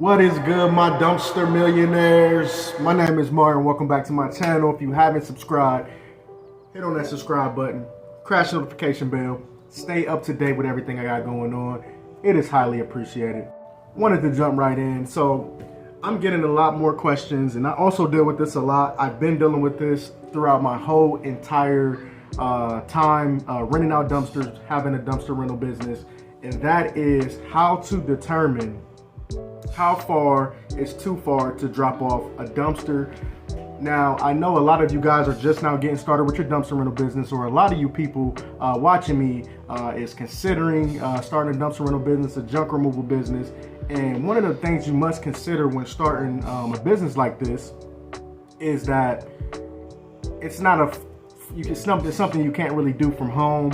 What is good, my dumpster millionaires? My name is Martin. Welcome back to my channel. If you haven't subscribed, hit on that subscribe button, crash notification bell, stay up to date with everything I got going on. It is highly appreciated. Wanted to jump right in. So I'm getting a lot more questions, and I also deal with this a lot. I've been dealing with this throughout my whole entire time renting out dumpsters, having a dumpster rental business, and that is how to determine how far is too far to drop off a dumpster. Now, I know a lot of you guys are just now getting started with your dumpster rental business, or a lot of you people watching me is considering starting a dumpster rental business, a junk removal business. And one of the things you must consider when starting a business like this is that it's something you can't really do from home.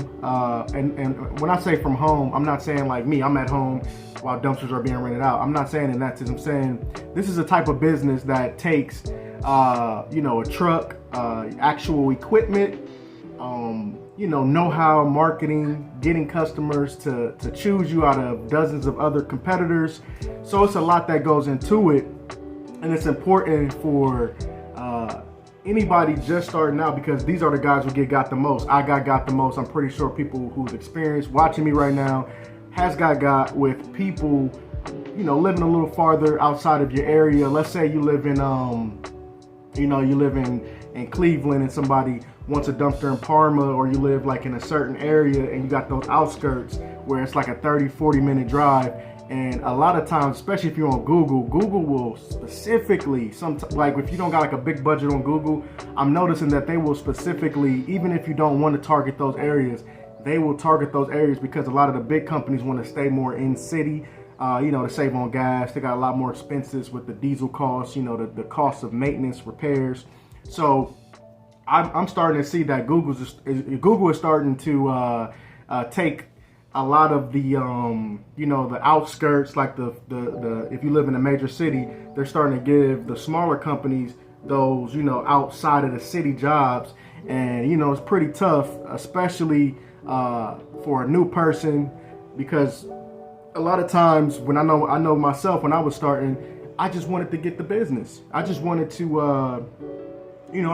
And when I say from home, I'm not saying like me, I'm at home while dumpsters are being rented out. I'm not saying in that sense. I'm saying this is a type of business that takes, a truck, actual equipment, know-how, marketing, getting customers to choose you out of dozens of other competitors. So it's a lot that goes into it, and it's important for anybody just starting out, because these are the guys who got the most. I got the most. I'm pretty sure people who's experienced watching me right now has got with people, living a little farther outside of your area. Let's say you live in, you live in Cleveland, and somebody wants a dumpster in Parma, or you live like in a certain area and you got those outskirts where it's like a 30-40 minute drive. And a lot of times, especially if you're on Google will specifically, like if you don't got like a big budget on Google, I'm noticing that they will specifically, even if you don't want to target those areas, they will target those areas because a lot of the big companies want to stay more in city, to save on gas. They got a lot more expenses with the diesel costs, the cost of maintenance, repairs. So I'm starting to see that Google is starting to take a lot of the the outskirts, like the if you live in a major city, they're starting to give the smaller companies those outside of the city jobs. And it's pretty tough, especially for a new person, because a lot of times when I know myself, when I was starting, I just wanted to get the business. I just wanted to I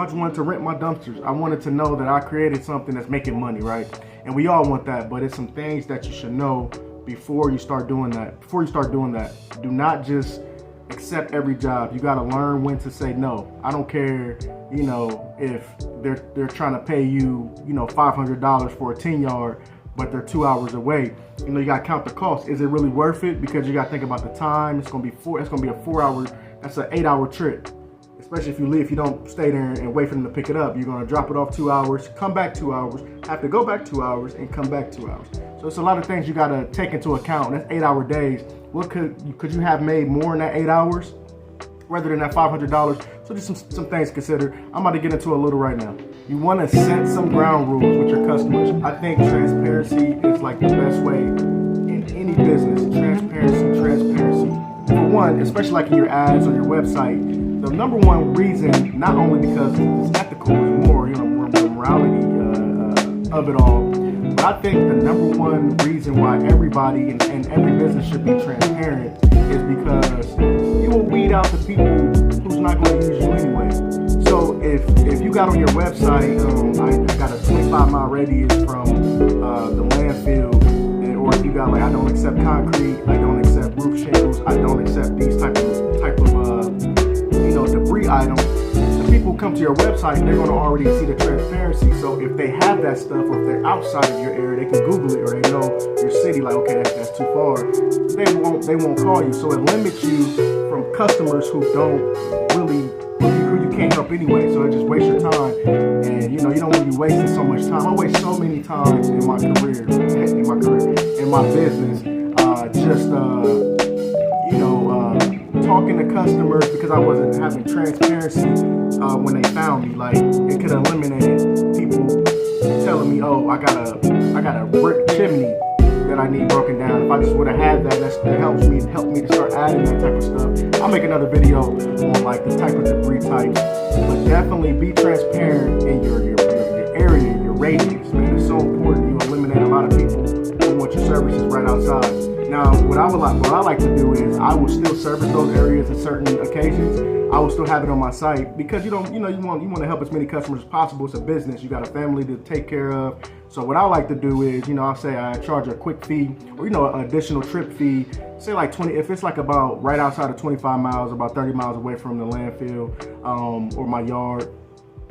just wanted to rent my dumpsters. I wanted to know that I created something that's making money, right? And we all want that, but it's some things that you should know before you start doing that. Do not just accept every job. You got to learn when to say no. I don't care, if they're trying to pay you, $500 for a 10-yard, but they're 2 hours away. You got to count the cost. Is it really worth it? Because you got to think about the time. It's going to be a 4 hour, that's an 8 hour trip. Especially if you don't stay there and wait for them to pick it up. You're going to drop it off 2 hours, come back 2 hours, have to go back 2 hours, and come back 2 hours. So it's a lot of things you got to take into account. That's 8 hour days. What could you have made more in that 8 hours rather than that $500? So just some things to consider. I'm about to get into a little right now. You want to set some ground rules with your customers. I think transparency is like the best way in any business. Transparency. For one, especially like in your ads on your website, the number one reason, not only because it's ethical, it's more, the morality of it all, but I think the number one reason why everybody and every business should be transparent is because you will weed out the people who's not going to use you anyway. So if you got on your website, I got a 25-mile radius from the landfill, or if you got like, I don't accept concrete, I don't accept roof shingles, I don't accept these type of debris items. The people who come to your website, they're going to already see the transparency. So if they have that stuff, or if they're outside of your area, they can Google it, or they know your city, like, okay, that's too far. They won't call you. So it limits you from customers who you can't help anyway. So it just wastes your time, and you don't want to be wasting so much time. I waste so many times in my career, in my business, talking to customers because I wasn't having transparency when they found me. Like, it could have eliminated people telling me, oh, I got a brick chimney that I need broken down. If I just would have had that helped me to start adding that type of stuff. I'll make another video on like the type of debris types, but definitely be transparent in your area, your radius, man. It's so important. You eliminate a lot of people who want your services right outside. Now, what I like to do is I will still service those areas at certain occasions. I will still have it on my site because you want to help as many customers as possible. It's a business. You got a family to take care of. So what I like to do is, I'll say I charge a quick fee or, an additional trip fee, say like 20, if it's like about right outside of 25 miles, about 30 miles away from the landfill, or my yard,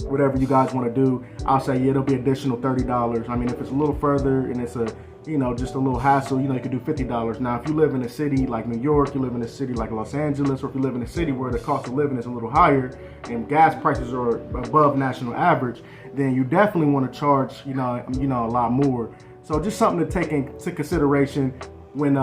whatever you guys want to do, I'll say, yeah, it'll be additional $30. I mean, if it's a little further and it's just a little hassle, you could do $50. Now, if you live in a city like New York, you live in a city like Los Angeles, or if you live in a city where the cost of living is a little higher and gas prices are above national average, then you definitely want to charge, a lot more. So just something to take into consideration when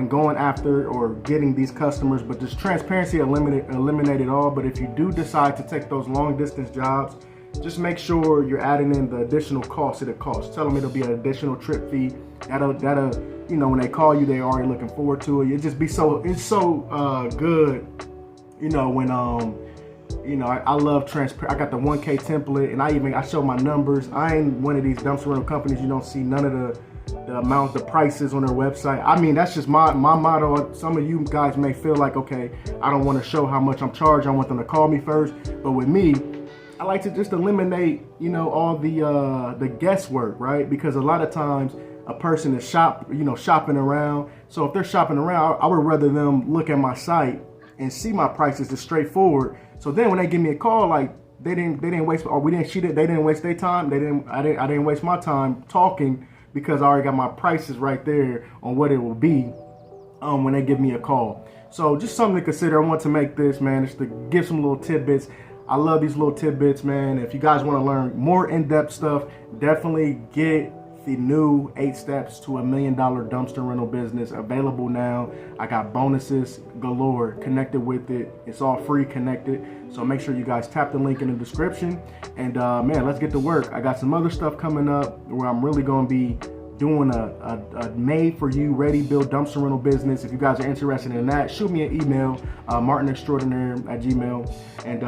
going after or getting these customers. But just transparency eliminate it all. But if you do decide to take those long distance jobs, just make sure you're adding in the additional cost it costs. Tell them it'll be an additional trip fee. That'll when they call you, they're already looking forward to it. It's so good, when I love transparent. I got the 1K template, and I show my numbers. I ain't one of these dumpster rental companies. You don't see none of the amount, the prices on their website. I mean, that's just my motto. Some of you guys may feel like, okay, I don't want to show how much I'm charged. I want them to call me first. But with me, I like to just eliminate, all the guesswork, right? Because a lot of times a person is shopping around. So if they're shopping around, I would rather them look at my site and see my prices is straightforward. So then when they give me a call, like they didn't waste, or they didn't waste their time. I didn't waste my time talking because I already got my prices right there on what it will be when they give me a call. So just something to consider. I want to make this, man, just to give some little tidbits. I love these little tidbits, man. If you guys want to learn more in-depth stuff, definitely get the new 8 Steps to $1 Million Dumpster Rental Business available now. I got bonuses galore connected with it. It's all free connected. So make sure you guys tap the link in the description. And man, let's get to work. I got some other stuff coming up where I'm really going to be doing a made-for-you, ready-build dumpster rental business. If you guys are interested in that, shoot me an email, martinextraordinaire@gmail.com, and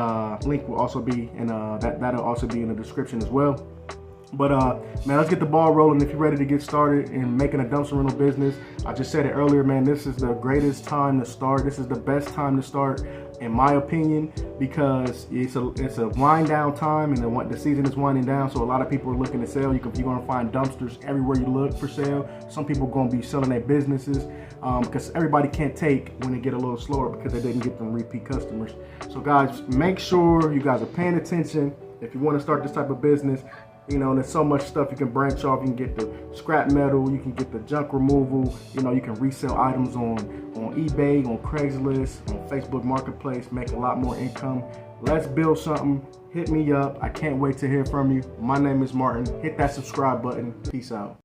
link will also be in that'll also be in the description as well. But man, let's get the ball rolling. If you're ready to get started in making a dumpster rental business, I just said it earlier, man, this is the greatest time to start. This is the best time to start, in my opinion, because it's a wind down time, and the season is winding down. So a lot of people are looking to sell. You're going to find dumpsters everywhere you look for sale. Some people are going to be selling their businesses because everybody can't take when they get a little slower because they didn't get them repeat customers. So guys, make sure you guys are paying attention if you want to start this type of business. And there's so much stuff you can branch off. You can get the scrap metal, you can get the junk removal, you can resell items on eBay, on Craigslist, on Facebook Marketplace, make a lot more income. Let's build something. Hit me up. I can't wait to hear from you. My name is Martin. Hit that subscribe button. Peace out.